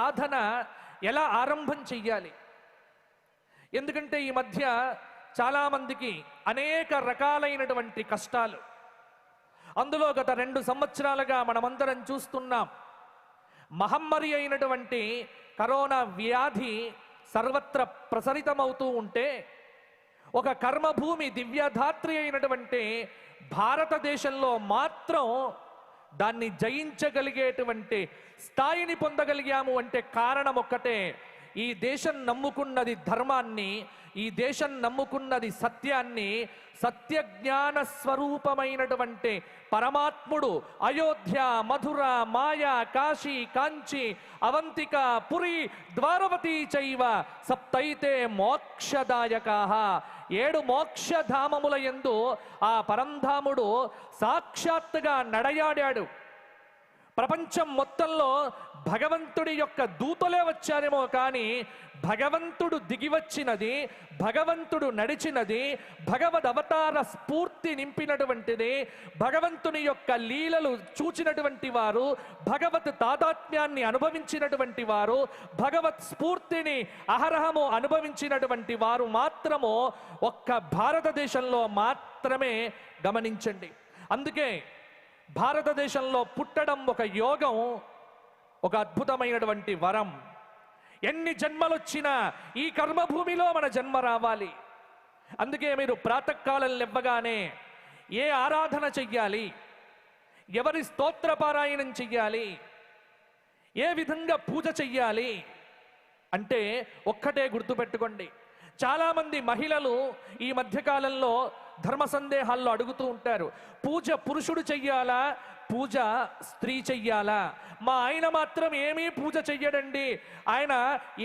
సాధన ఎలా ఆరంభం చెయ్యాలి? ఎందుకంటే ఈ మధ్య చాలామందికి అనేక రకాలైనటువంటి కష్టాలు, అందులో గత 2 సంవత్సరాలుగా మనమందరం చూస్తున్నాం. మహమ్మారి అయినటువంటి కరోనా వ్యాధి సర్వత్ర ప్రసరితమవుతూ ఉంటే, ఒక కర్మభూమి దివ్యధాత్రి అయినటువంటి భారతదేశంలో మాత్రం దాన్ని జయించగలిగేటువంటి స్థాయిని పొందగలిగాము అంటే కారణం ఒక్కటే. ఈ దేశం నమ్ముకున్నది ధర్మాన్ని, ఈ దేశం నమ్ముకున్నది సత్యాన్ని. సత్యజ్ఞాన స్వరూపమైనటువంటి పరమాత్ముడు అయోధ్య, మధుర, మాయా, కాశీ, కాంచి, అవంతిక, పురి, ద్వారవతి చైవ సప్తైతే మోక్షదాయకాః. 7 మోక్షధామముల యందు ఆ పరంధాముడు సాక్షాత్తుగా నడయాడాడు. ప్రపంచం మొత్తంలో భగవంతుడి యొక్క దూతలే వచ్చారేమో కానీ భగవంతుడు దిగివచ్చినది, భగవంతుడు నడిచినది, భగవద్ అవతార స్ఫూర్తి నింపినటువంటిది, భగవంతుని యొక్క లీలలు చూచినటువంటి వారు, భగవత్ తాదాత్మ్యాన్ని అనుభవించినటువంటి వారు, భగవత్ స్ఫూర్తిని అహరహము అనుభవించినటువంటి వారు మాత్రము ఒక్క భారతదేశంలో మాత్రమే. గమనించండి. అందుకే భారతదేశంలో పుట్టడం ఒక యోగం, ఒక అద్భుతమైనటువంటి వరం. ఎన్ని జన్మలొచ్చినా ఈ కర్మభూమిలో మన జన్మ రావాలి. అందుకే మీరు ప్రాతకాలం లేవగానే ఏ ఆరాధన చెయ్యాలి, ఎవరి స్తోత్రపారాయణం చెయ్యాలి, ఏ విధంగా పూజ చెయ్యాలి అంటే ఒక్కటే గుర్తుపెట్టుకోండి. చాలామంది మహిళలు ఈ మధ్యకాలంలో ధర్మ సందేహాల్లో అడుగుతూ ఉంటారు, పూజ పురుషుడు చెయ్యాలా, పూజ స్త్రీ చెయ్యాలా? మా ఆయన మాత్రం ఏమీ పూజ చెయ్యడండి, ఆయన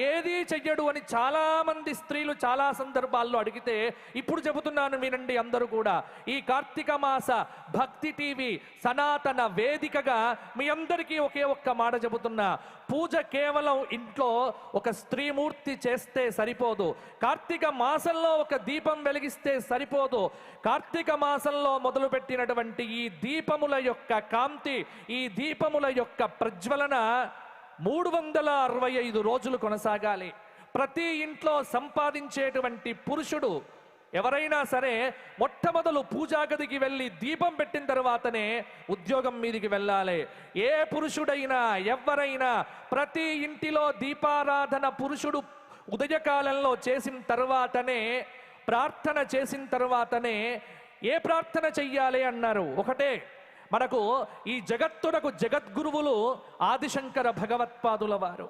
ఏదీ చెయ్యడు అని చాలామంది స్త్రీలు చాలా సందర్భాల్లో అడిగితే, ఇప్పుడు చెబుతున్నాను వినండి అందరూ కూడా. ఈ కార్తీక మాస భక్తి టీవీ సనాతన వేదికగా మీ అందరికీ ఒకే ఒక్క మాట చెబుతున్నా. పూజ కేవలం ఇంట్లో ఒక స్త్రీమూర్తి చేస్తే సరిపోదు. కార్తీక మాసంలో ఒక దీపం వెలిగిస్తే సరిపోదు. కార్తీక మాసంలో మొదలుపెట్టినటువంటి ఈ దీపముల యొక్క కాంతి, ఈ దీపముల యొక్క ప్రజ్వలన 365 రోజులు కొనసాగాలి. ప్రతి ఇంట్లో సంపాదించేటువంటి పురుషుడు ఎవరైనా సరే మొట్టమొదలు పూజా గదికి వెళ్ళి దీపం పెట్టిన తర్వాతనే ఉద్యోగం మీదికి వెళ్ళాలి. ఏ పురుషుడైనా ఎవరైనా ప్రతి ఇంటిలో దీపారాధన పురుషుడు ఉదయకాలంలో చేసిన తర్వాతనే, ప్రార్థన చేసిన తర్వాతనే. ఏ ప్రార్థన చెయ్యాలి అన్నారు? ఒకటే. మనకు ఈ జగత్తునకు జగద్గురువులు ఆదిశంకర భగవత్పాదుల వారు.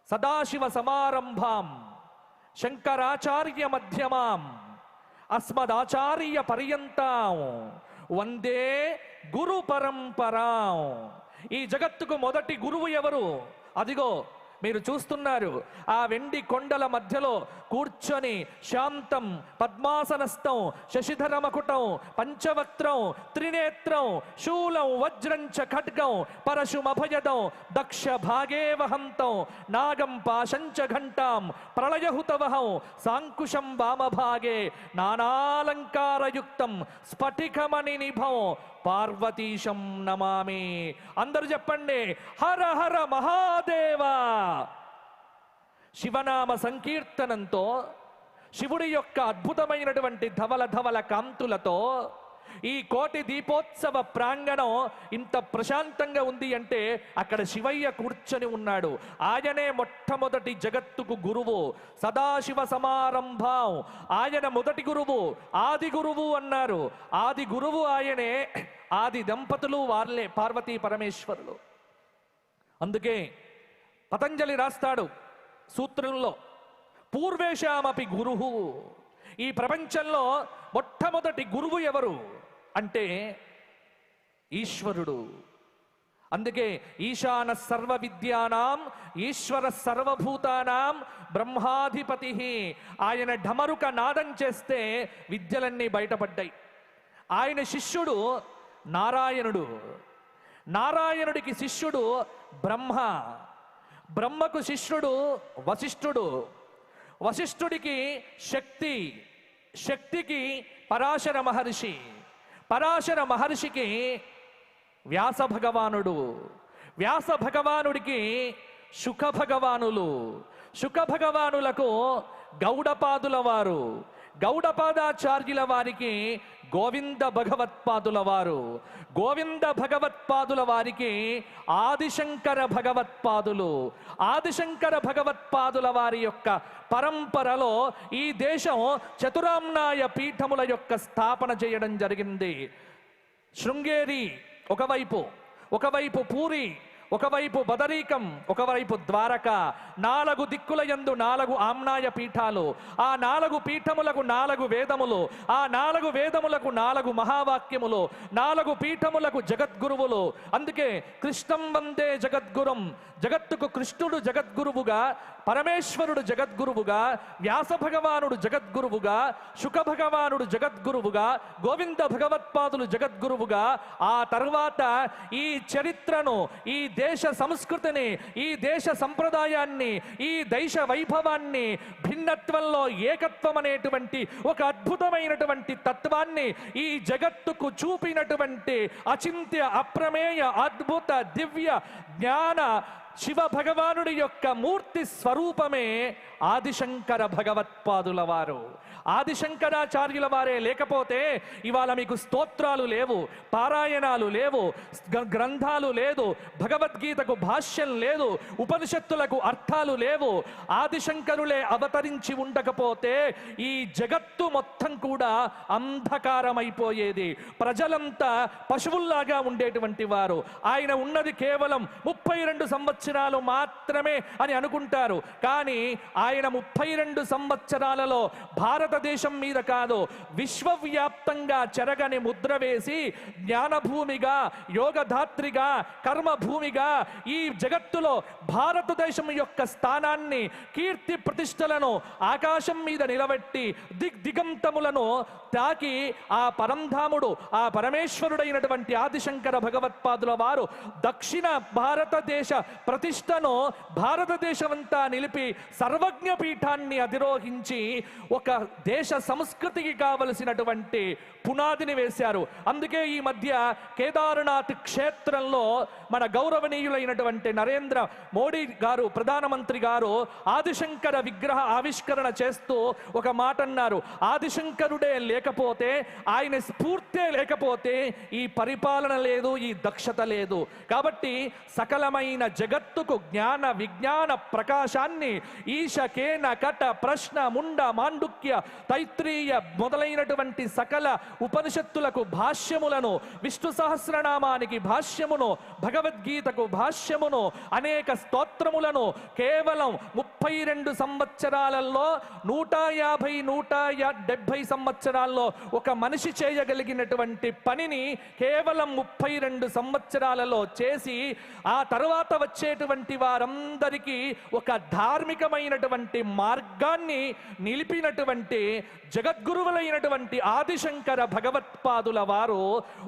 సదాశివ సమారంభాం శంకరాచార్య మధ్యమాం అస్మదాచార్య పర్యంతం వందే గురు పరంపరాం. ఈ జగత్తుకు మొదటి గురువు ఎవరు? అదిగో మీరు చూస్తున్నారు. ఆ వెండి కొండల మధ్యలో కూర్చొని శాంతం పద్మాసనస్థం శశిధర మకుటం పంచవక్త్రం త్రినేత్రం శూలం వజ్రం చ ఖడ్గం పరశుమభయదం దక్ష భాగే వహంతం నాగం పాశంచ ఘంటాం ప్రళయహుతవహం సాంకుశం వామభాగే నానాలంకారయుక్తం స్ఫటికమణి నిభం పార్వతీశం నమామి. అందరూ చెప్పండి, హర హర మహాదేవా. శివనామ సంకీర్తనంతో, శివుడి యొక్క అద్భుతమైనటువంటి ధవల ధవల కాంతులతో ఈ కోటి దీపోత్సవ ప్రాంగణం ఇంత ప్రశాంతంగా ఉంది అంటే అక్కడ శివయ్య కూర్చొని ఉన్నాడు. ఆయనే మొట్టమొదటి జగత్తుకు గురువు. సదాశివ సమారంభం, ఆయన మొదటి గురువు, ఆది గురువు అన్నారు. ఆది గురువు ఆయనే, ఆది దంపతులు వార్లే, పార్వతీ పరమేశ్వరులు. అందుకే పతంజలి రాస్తాడు సూత్రంలో, పూర్వేషామపి గురువు. ఈ ప్రపంచంలో మొట్టమొదటి గురువు ఎవరు అంటే ఈశ్వరుడు. అందుకే ఈశాన సర్వ విద్యానాం ఈశ్వర సర్వభూతానాం బ్రహ్మాధిపతి. ఆయన ఢమరుక నాదం చేస్తే విద్యలన్నీ బయటపడ్డాయి. ఆయన శిష్యుడు నారాయణుడు, నారాయణుడికి శిష్యుడు బ్రహ్మ, బ్రహ్మకు శిష్యుడు వశిష్ఠుడు, వశిష్ఠుడికి శక్తి, శక్తికి పరాశర మహర్షి, పరాశర మహర్షికి వ్యాస భగవానుడు, వ్యాస భగవానుడికి శుక భగవానులు. శుక భగవానులకు గౌడపాదుల వారు, గౌడపాదాచార్యుల వారికి గోవింద భగవత్పాదుల వారు, గోవింద భగవత్పాదుల వారికి ఆదిశంకర భగవత్పాదులు. ఆదిశంకర భగవత్పాదుల వారి యొక్క పరంపరలో ఈ దేశం చతురామ్నాయ పీఠముల యొక్క స్థాపన చేయడం జరిగింది. శృంగేరి ఒకవైపు పూరి, ఒకవైపు బదరీకం, ఒకవైపు ద్వారక, 4 దిక్కుల యందు 4 ఆమ్నాయ పీఠాలు. ఆ 4 పీఠములకు 4 వేదములు, ఆ 4 వేదములకు 4 మహావాక్యములు, 4 పీఠములకు జగద్గురువులు. అందుకే కృష్ణం వందే జగద్గురం, జగత్తుకు కృష్ణుడు జగద్గురువుగా, పరమేశ్వరుడు జగద్గురువుగా, వ్యాస భగవానుడు జగద్గురువుగా, శుక భగవానుడు జగద్గురువుగా, గోవింద భగవత్పాదులు జగద్గురువుగా. ఆ తర్వాత ఈ చరిత్రను, ఈ దేశ సంస్కృతిని, ఈ దేశ సంప్రదాయాన్ని, ఈ దేశ వైభవాన్ని, భిన్నత్వంలో ఏకత్వం అనేటువంటి ఒక అద్భుతమైనటువంటి తత్వాన్ని ఈ జగత్తుకు చూపినటువంటి అచింత్య అప్రమేయ అద్భుత దివ్య జ్ఞాన శివ భగవానుడి యొక్క మూర్తి స్వరూపమే ఆదిశంకర భగవత్పాదుల వారు. ఆదిశంకరాచార్యుల వారే లేకపోతే ఇవాళ మీకు స్తోత్రాలు లేవు, పారాయణాలు లేవు, గ్రంథాలు లేదు, భగవద్గీతకు భాష్యం లేదు, ఉపనిషత్తులకు అర్థాలు లేవు. ఆదిశంకరులే అవతరించి ఉండకపోతే ఈ జగత్తు మొత్తం కూడా అంధకారమైపోయేది. ప్రజలంతా పశువుల్లాగా ఉండేటువంటి వారు. ఆయన ఉన్నది కేవలం 32 సంవత్సరాలు మాత్రమే అని అనుకుంటారు. కానీ ఆయన 32 సంవత్సరాలలో భారతదేశం మీద కాదు, విశ్వవ్యాప్తంగా చెరగని ముద్ర వేసి జ్ఞానభూమిగా, యోగధాత్రిగా, కర్మభూమిగా ఈ జగత్తులో భారతదేశం యొక్క స్థానాన్ని, కీర్తి ప్రతిష్టలను ఆకాశం మీద నిలబెట్టి దిగంతములను తాకి ఆ పరంధాముడు, ఆ పరమేశ్వరుడైనటువంటి ఆదిశంకర భగవత్పాదుల వారు దక్షిణ భారతదేశ ప్రతిష్టను భారతదేశమంతా నిలిపి సర్వజ్ఞ పీఠాన్ని అధిరోహించి ఒక దేశ సంస్కృతికి కావలసినటువంటి పునాదిని వేశారు. అందుకే ఈ మధ్య కేదార్నాథ్ క్షేత్రంలో మన గౌరవనీయులైనటువంటి నరేంద్ర మోడీ గారు, ప్రధానమంత్రి గారు ఆదిశంకర విగ్రహ ఆవిష్కరణ చేస్తూ ఒక మాట అన్నారు. ఆదిశంకరుడే లేకపోతే, ఆయన స్ఫూర్తే లేకపోతే ఈ పరిపాలన లేదు, ఈ దక్షత లేదు. కాబట్టి సకలమైన జగత్తుకు జ్ఞాన విజ్ఞాన ప్రకాశాన్ని ఈశ కేన కట ప్రశ్న ముండ మాండుక్య తైత్రీయ మొదలైనటువంటి సకల ఉపనిషత్తులకు భాష్యములను, విష్ణు సహస్రనామానికి భాష్యమును, భగవద్గీతకు భాష్యమును, అనేక స్తోత్రములను కేవలం 32 సంవత్సరాలలో 150-170 సంవత్సరాల్లో ఒక మనిషి చేయగలిగినటువంటి పనిని కేవలం 32 సంవత్సరాలలో చేసి ఆ తర్వాత వచ్చేటువంటి వారందరికీ ఒక ధార్మికమైనటువంటి మార్గాన్ని నిలిపినటువంటి జగద్గురువులైనటువంటి ఆదిశంకర భగవత్పాదుల వారు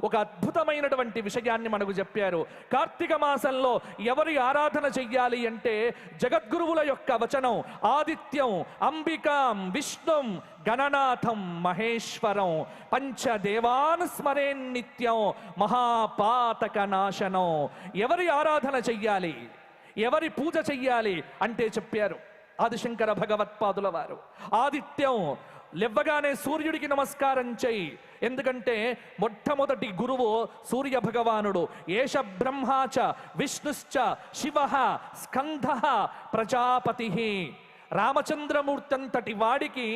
ఒక అద్భుతమైనటువంటి విషయాన్ని మనకు చెప్పారు. కార్తీక మాసంలో ఎవరి ఆరాధన చెయ్యాలి అంటే జగద్గురువుల యొక్క వచనం ఆదిత్యం, అంబికాం, విష్ణుం, గణనాథం, మహేశ్వరం, పంచదేవాన్ స్మరేన్ నిత్యం, మహాపాతక నాశనం. ఎవరి ఆరాధన చెయ్యాలి, ఎవరి పూజ చెయ్యాలి అంటే చెప్పారు ఆదిశంకర భగవత్పాదుల వారు. ఆదిత్యం, లేవగానే సూర్యుడికి నమస్కారం చెయ్యి. ఎందుకంటే మొట్టమొదటి గురువు సూర్య భగవానుడు. ఏష బ్రహ్మాచ విష్ణుశ్చ శివః స్కంధః ప్రజాపతి. రామచంద్రమూర్తి అంతటి వాడికి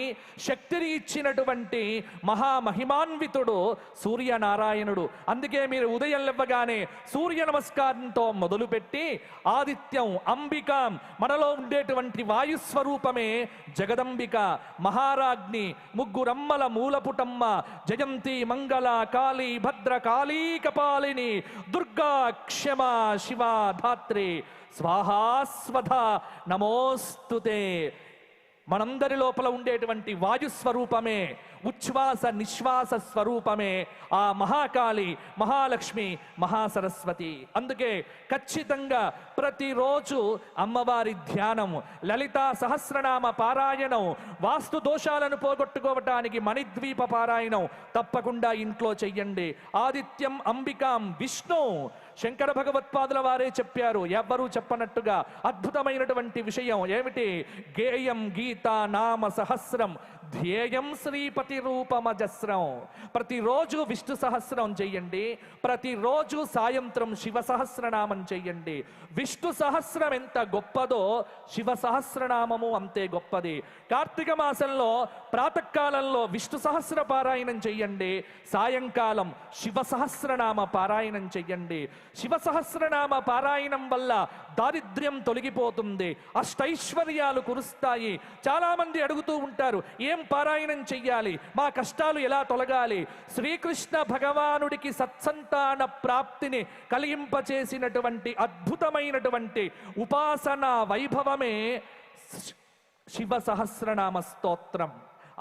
శక్తిని ఇచ్చినటువంటి మహామహిమాన్వితుడు సూర్యనారాయణుడు. అందుకే మీరు ఉదయం లేవగానే సూర్య నమస్కారంతో మొదలుపెట్టి ఆదిత్యం, అంబికాం, మనలో ఉండేటువంటి వాయుస్వరూపమే జగదంబిక, మహారాజ్ని, ముగ్గురమ్మల మూలపుటమ్మ, జయంతి, మంగళ, కాళీ, భద్ర, కాళీ కపాలిని, దుర్గా, క్షమ, శివ, ధాత్రి, స్వాహాస్వధ నమోస్తుతే. మనందరి లోపల ఉండేటువంటి వాయుస్వరూపమే, ఉచ్ఛ్వాస నిశ్వాస స్వరూపమే ఆ మహాకాళి, మహాలక్ష్మి, మహాసరస్వతి. అందుకే ఖచ్చితంగా ప్రతిరోజు అమ్మవారి ధ్యానం, లలితా సహస్రనామ పారాయణం, వాస్తు దోషాలను పోగొట్టుకోవటానికి మణిద్వీప పారాయణం తప్పకుండా ఇంట్లో చెయ్యండి. ఆదిత్యం, అంబికాం, విష్ణు శంకర భగవత్పాదుల వారే చెప్పారు, ఎవ్వరూ చెప్పనట్టుగా అద్భుతమైనటువంటి విషయం ఏమిటి? గేయం గీతా నామ సహస్రం ధ్యేయం శ్రీపతి రూపమజస్రం. ప్రతిరోజు విష్ణు సహస్రం చెయ్యండి, ప్రతిరోజు సాయంత్రం శివ సహస్రనామం చెయ్యండి. విష్ణు సహస్రం ఎంత గొప్పదో శివ సహస్రనామము అంతే గొప్పది. కార్తీక మాసంలో ప్రాతకాలంలో విష్ణు సహస్ర పారాయణం చెయ్యండి, సాయంకాలం శివ సహస్రనామ పారాయణం చెయ్యండి. శివ సహస్రనామ పారాయణం వల్ల దారిద్ర్యం తొలగిపోతుంది, అష్టైశ్వర్యాలు కురుస్తాయి. చాలా మంది అడుగుతూ ఉంటారు, ఏం పారాయణం చెయ్యాలి, మా కష్టాలు ఎలా తొలగాలి? శ్రీకృష్ణ భగవానుడికి సత్సంతాన ప్రాప్తిని కలిగింపచేసినటువంటి అద్భుతమైనటువంటి ఉపాసనా వైభవమే శివ సహస్రనామ స్తోత్రం.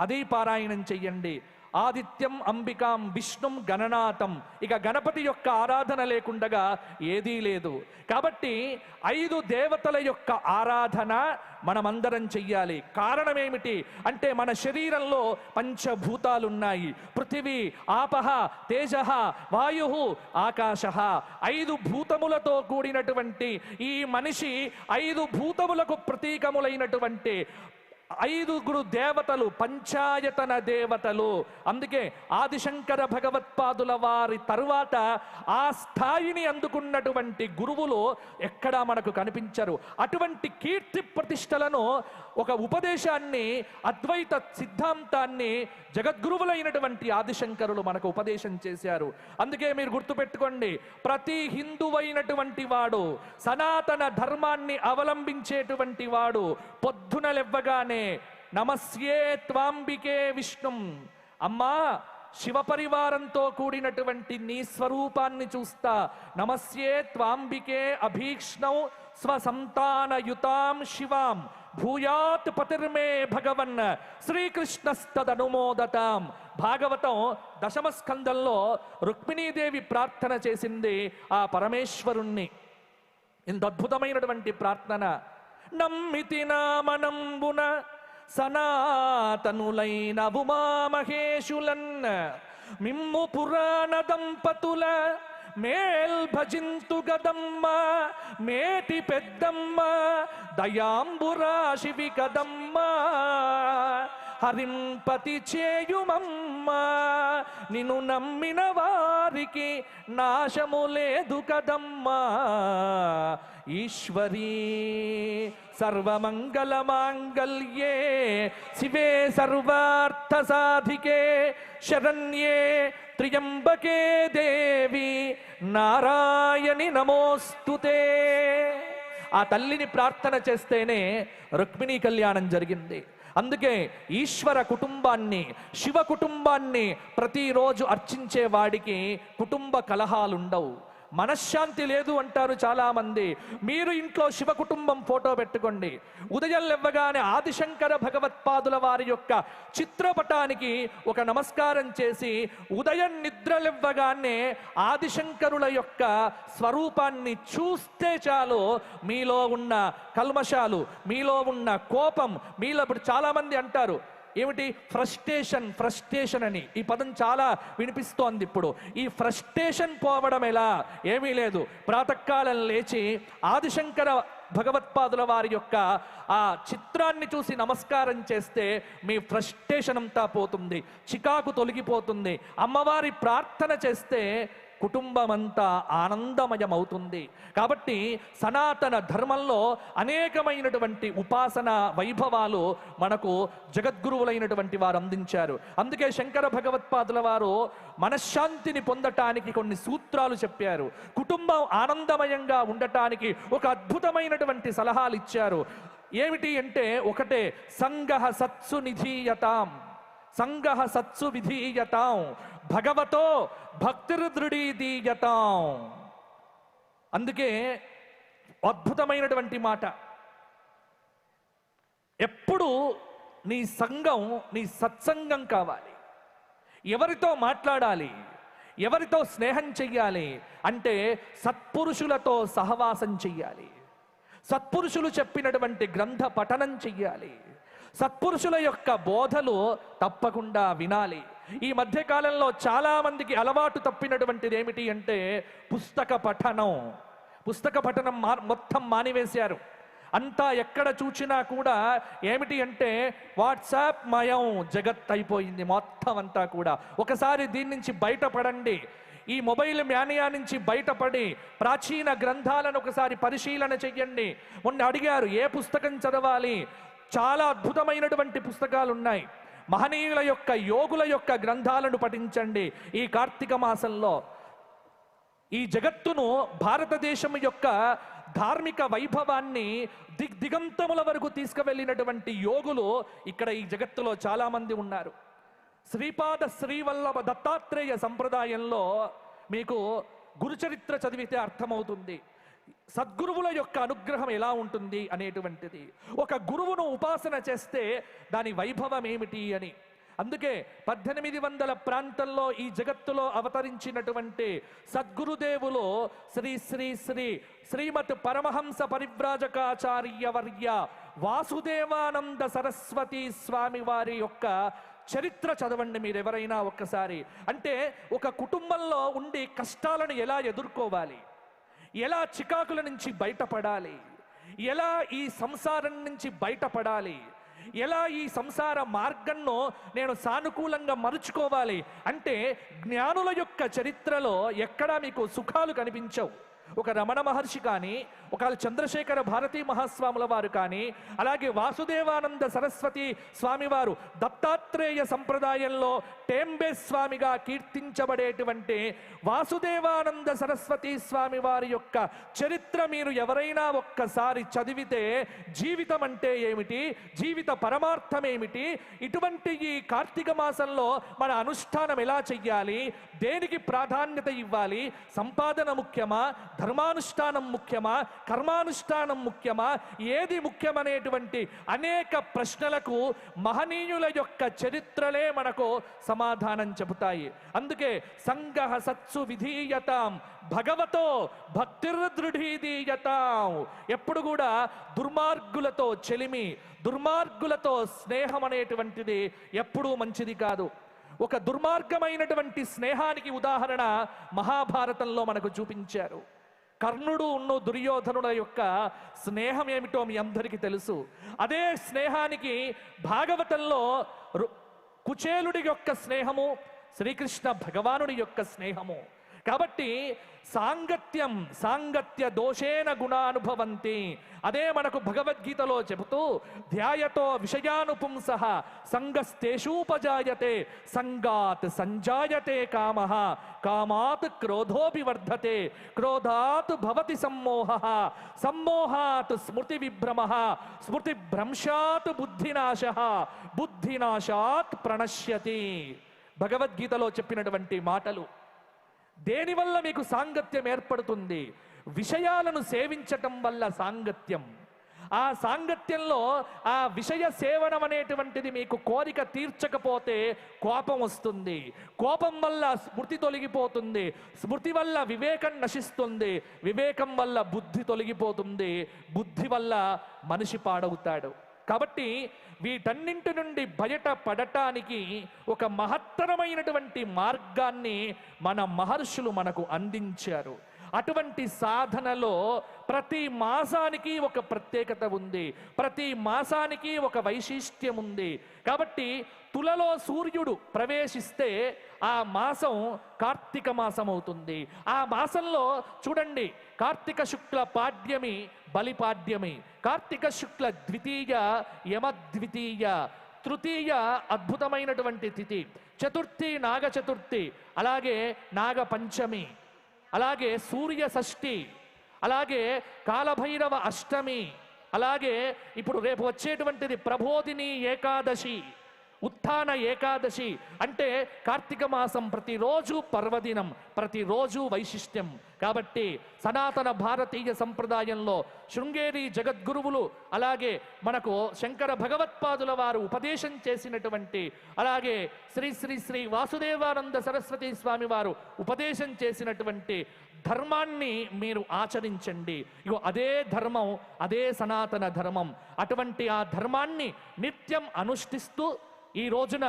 అది పారాయణం చెయ్యండి. ఆదిత్యం అంబికాం విష్ణుం గణనాథం. ఇక గణపతి యొక్క ఆరాధన లేకుండగా ఏదీ లేదు. కాబట్టి 5 దేవతల యొక్క ఆరాధన మనమందరం చెయ్యాలి. కారణం ఏమిటి అంటే మన శరీరంలో పంచభూతాలున్నాయి. పృథివీ, ఆపహ, తేజ, వాయు, ఆకాశ. 5 భూతములతో కూడినటువంటి ఈ మనిషి 5 భూతములకు ప్రతీకములైనటువంటి 5 దేవతలు, పంచాయతన దేవతలు. అందుకే ఆదిశంకర భగవత్పాదుల వారి తరువాత ఆ స్థాయిని అందుకున్నటువంటి గురువులు ఎక్కడా మనకు కనిపించరు. అటువంటి కీర్తి ప్రతిష్టలను, ఒక ఉపదేశాన్ని, అద్వైత సిద్ధాంతాన్ని జగద్గురువులైనటువంటి ఆదిశంకరులు మనకు ఉపదేశం చేశారు. అందుకే మీరు గుర్తుపెట్టుకోండి, ప్రతి హిందువైనటువంటి వాడు, సనాతన ధర్మాన్ని అవలంబించేటువంటి వాడు పొద్దున లెవ్వగానే నమస్యే త్వాంబికే విష్ణుం, అమ్మా శివపరివారంతో కూడినటువంటి నీ స్వరూపాన్ని చూస్తా, నమస్యే త్వాంబికే అభీక్ష్ణౌ స్వసంతానయుతాం శివాం భూయాత్ పతిర్మే భగవన్ శ్రీకృష్ణస్తదనుమోదతాం. భాగవతం 10వ స్కందంలో రుక్మిణీదేవి ప్రార్థన చేసింది ఆ పరమేశ్వరుణ్ణి. ఇంత అద్భుతమైనటువంటి ప్రార్థన. నమ్మితి నామనంబున సనాతనులైన ఉమామహేశులన్ మిమ్ము పురాణ దంపతుల మేల్ భజింతు గదమ్మ మేటి పెద్దమ్మ దయాంబురాశివి కదమ్మ హరింపతి చేయుమమ్మ నిన్ను నమ్మిన వారికి నాశము లేదు కదమ్మా ఈశ్వరీ సర్వమంగళ మాంగళ్యే శివే సర్వార్థ సాధికే శరణ్యే త్ర్యంబకే దేవి నారాయణి నమోస్తుతే. ఆ తల్లిని ప్రార్థన చేస్తేనే రుక్మిణీ కళ్యాణం జరిగింది. అందుకే ఈశ్వర కుటుంబాన్ని, శివ కుటుంబాన్ని ప్రతిరోజు అర్చించే వాడికి కుటుంబ కలహాలుండవు, మనశ్శాంతి లేదు అంటారు చాలా మంది. మీరు ఇంట్లో శివ కుటుంబం ఫోటో పెట్టుకోండి. ఉదయం లేవగానే ఆదిశంకర భగవత్పాదుల వారి యొక్క చిత్రపటానికి ఒక నమస్కారం చేసి, ఉదయం నిద్ర లేవగానే ఆదిశంకరుల యొక్క స్వరూపాన్ని చూస్తే చాలు మీలో ఉన్న కల్మషాలు, మీలో ఉన్న కోపం, మీలో ఇప్పుడు చాలా మంది అంటారు ఏమిటి ఫ్రస్ట్రేషన్ అని. ఈ పదం చాలా వినిపిస్తోంది ఇప్పుడు. ఈ ఫ్రస్ట్రేషన్ పోవడం ఎలా? ఏమీ లేదు. ప్రాతకాలం లేచి ఆదిశంకర భగవత్పాదుల వారి యొక్క ఆ చిత్రాన్ని చూసి నమస్కారం చేస్తే మీ ఫ్రస్ట్రేషన్ అంతా పోతుంది, చికాకు తొలగిపోతుంది. అమ్మవారి ప్రార్థన చేస్తే కుటుంబమంతా ఆనందమయమవుతుంది. కాబట్టి సనాతన ధర్మంలో అనేకమైనటువంటి ఉపాసన వైభవాలు మనకు జగద్గురువులైనటువంటి వారు అందించారు. అందుకే శంకర భగవత్పాదుల వారు మనశ్శాంతిని పొందటానికి కొన్ని సూత్రాలు చెప్పారు. కుటుంబం ఆనందమయంగా ఉండటానికి ఒక అద్భుతమైనటువంటి సలహాలు ఇచ్చారు. ఏమిటి అంటే, ఒకటే సంగః సత్సు నిధీయతాం, సంగః సత్సు విధీయతాం, భగవతో భక్తిర్దృఢీదీయతాం. అందుకే అద్భుతమైనటువంటి మాట. ఎప్పుడు నీ సంఘం, నీ సత్సంగం కావాలి. ఎవరితో మాట్లాడాలి, ఎవరితో స్నేహం చెయ్యాలి అంటే సత్పురుషులతో సహవాసం చెయ్యాలి. సత్పురుషులు చెప్పినటువంటి గ్రంథ పఠనం చెయ్యాలి. సత్పురుషుల యొక్క బోధలు తప్పకుండా వినాలి. ఈ మధ్య కాలంలో చాలా మందికి అలవాటు తప్పినటువంటిది ఏమిటి అంటే పుస్తక పఠనం మొత్తం మానివేశారు. అంతా ఎక్కడ చూచినా కూడా ఏమిటి అంటే వాట్సాప్ మయం జగత్ అయిపోయింది మొత్తం అంతా కూడా. ఒకసారి దీని నుంచి బయటపడండి. ఈ మొబైల్ మేనియా నుంచి బయటపడి ప్రాచీన గ్రంథాలను ఒకసారి పరిశీలన చెయ్యండి. మొన్న అడిగారు ఏ పుస్తకం చదవాలి, చాలా అద్భుతమైనటువంటి పుస్తకాలు ఉన్నాయి. మహనీయుల యొక్క యోగుల యొక్క గ్రంథాలను పఠించండి. ఈ కార్తీక మాసంలో ఈ జగత్తును, భారతదేశం యొక్క ధార్మిక వైభవాన్ని దిగంతముల వరకు తీసుకువెళ్ళినటువంటి యోగులు ఇక్కడ ఈ జగత్తులో చాలా మంది ఉన్నారు. శ్రీపాద శ్రీవల్లభ దత్తాత్రేయ సంప్రదాయంలో మీకు గురుచరిత్ర చదివితే అర్థమవుతుంది సద్గురువుల యొక్క అనుగ్రహం ఎలా ఉంటుంది అనేటువంటిది. ఒక గురువును ఉపాసన చేస్తే దాని వైభవం ఏమిటి అని. అందుకే 1800 ప్రాంతంలో ఈ జగత్తులో అవతరించినటువంటి సద్గురుదేవులు శ్రీ శ్రీ శ్రీ శ్రీమత్ పరమహంస పరివ్రాజకాచార్య వర్య వాసుదేవానంద సరస్వతి స్వామి వారి యొక్క చరిత్ర చదవండి మీరు ఎవరైనా ఒక్కసారి. అంటే ఒక కుటుంబంలో ఉండి కష్టాలను ఎలా ఎదుర్కోవాలి, ఎలా చికాకుల నుంచి బయటపడాలి, ఎలా ఈ సంసారం నుంచి బయటపడాలి, ఎలా ఈ సంసార మార్గంలో నేను సానుకూలంగా మరుచుకోవాలి అంటే జ్ఞానుల యొక్క చరిత్రలో ఎక్కడా మీకు సుఖాలు కనిపించవు. ఒక రమణ మహర్షి కానీ, ఒక చంద్రశేఖర భారతీ మహాస్వాముల వారు కానీ, అలాగే వాసుదేవానంద సరస్వతి స్వామివారు దత్తాత్రేయ సంప్రదాయంలో టేంబే స్వామిగా కీర్తించబడేటువంటి వాసుదేవానంద సరస్వతి స్వామి వారి యొక్క చరిత్ర మీరు ఎవరైనా ఒక్కసారి చదివితే జీవితం అంటే ఏమిటి, జీవిత పరమార్థం ఏమిటి, ఇటువంటి ఈ కార్తీక మాసంలో మన అనుష్ఠానం ఎలా చెయ్యాలి, దేనికి ప్రాధాన్యత ఇవ్వాలి, సంపాదన ముఖ్యమా, ధర్మానుష్ఠానం ముఖ్యమా, కర్మానుష్ఠానం ముఖ్యమా, ఏది ముఖ్యమనేటువంటి అనేక ప్రశ్నలకు మహనీయుల యొక్క చరిత్రలే మనకు సమాధానం చెబుతాయి. అందుకే సంగః సత్సు విధీయతాం భగవతో భక్తిర్దృఢీదీయతాం. ఎప్పుడు కూడా దుర్మార్గులతో చెలిమి, దుర్మార్గులతో స్నేహం అనేటువంటిది ఎప్పుడూ మంచిది కాదు. ఒక దుర్మార్గమైనటువంటి స్నేహానికి ఉదాహరణ మహాభారతంలో మనకు చూపించారు. కర్ణుడు దుర్యోధనుల యొక్క స్నేహం ఏమిటో మీ అందరికీ తెలుసు. అదే స్నేహానికి భాగవతంలో కుచేలుడి యొక్క స్నేహము, శ్రీకృష్ణ భగవానుడి యొక్క స్నేహము. కాబట్టి సాంగత్య దోషేన గుణానుభవంతి. అదే మనకు భగవద్గీతలో చెబుతూ ధ్యాయతో విషయానుపుంసః సంగస్తేషూపజాయతే సంగాత్ సంజాయతే కామః కామాత్ క్రోధోభివర్ధతే క్రోధాత్ భవతి సమ్మోహః సమ్మోహాత్ స్మృతి విభ్రమః స్మృతి భ్రంశాత్ బుద్ధినాశః బుద్ధినాశాత్ ప్రణశ్యతి. భగవద్గీతలో చెప్పినటువంటి మాటలు. దేనివల్ల మీకు సాంగత్యం ఏర్పడుతుంది? విషయాలను సేవించటం వల్ల సాంగత్యం. ఆ సాంగత్యంలో ఆ విషయ సేవనం అనేటువంటిది మీకు కోరిక తీర్చకపోతే కోపం వస్తుంది. కోపం వల్ల స్మృతి తొలగిపోతుంది. స్మృతి వల్ల వివేకం నశిస్తుంది. వివేకం వల్ల బుద్ధి తొలగిపోతుంది. బుద్ధి వల్ల మనిషి పాడవుతాడు. కాబట్టి వీటన్నింటి నుండి బయటపడటానికి ఒక మహత్తరమైనటువంటి మార్గాన్ని మన మహర్షులు మనకు అందించారు. అటువంటి సాధనలో ప్రతి మాసానికి ఒక ప్రత్యేకత ఉంది, ప్రతి మాసానికి ఒక వైశిష్ట్యం ఉంది. కాబట్టి తులలో సూర్యుడు ప్రవేశిస్తే ఆ మాసం కార్తీక మాసం అవుతుంది. ఆ మాసంలో చూడండి, కార్తీక శుక్ల పాడ్యమి బలిపాడ్యమి, కార్తీక శుక్ల ద్వితీయ యమద్వితీయ, తృతీయ అద్భుతమైనటువంటి తిథి, చతుర్థి నాగ చతుర్థి, అలాగే నాగ పంచమి, అలాగే సూర్య షష్ఠి, అలాగే కాలభైరవ అష్టమి, అలాగే ఇప్పుడు రేపు వచ్చేటువంటిది ప్రబోధిని ఏకాదశి, ఉత్థాన ఏకాదశి. అంటే కార్తీక మాసం ప్రతిరోజు పర్వదినం, ప్రతిరోజు వైశిష్ట్యం. కాబట్టి సనాతన భారతీయ సంప్రదాయంలో శృంగేరి జగద్గురువులు, అలాగే మనకు శంకర భగవత్పాదుల వారు ఉపదేశం చేసినటువంటి, అలాగే శ్రీ శ్రీ శ్రీ వాసుదేవానంద సరస్వతి స్వామి వారు ఉపదేశం చేసినటువంటి ధర్మాన్ని మీరు ఆచరించండి. ఇగో అదే ధర్మం, అదే సనాతన ధర్మం. అటువంటి ఆ ధర్మాన్ని నిత్యం అనుష్ఠిస్తూ ఈ రోజున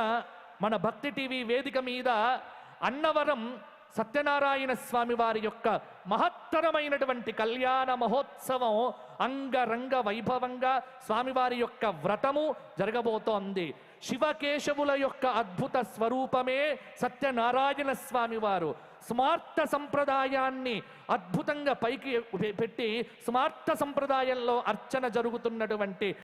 మన భక్తి టీవీ వేదిక మీద అన్నవరం సత్యనారాయణ స్వామి వారి యొక్క మహత్తరమైనటువంటి కళ్యాణ మహోత్సవం అంగరంగ వైభవంగా స్వామివారి యొక్క వ్రతము జరగబోతోంది. శివకేశవుల యొక్క అద్భుత స్వరూపమే సత్యనారాయణ స్వామి వారు. స్మార్త సంప్రదాయాన్ని అద్భుతంగా పైకి పెట్టి స్మార్త సంప్రదాయంలో అర్చన జరుగుతున్నటువంటి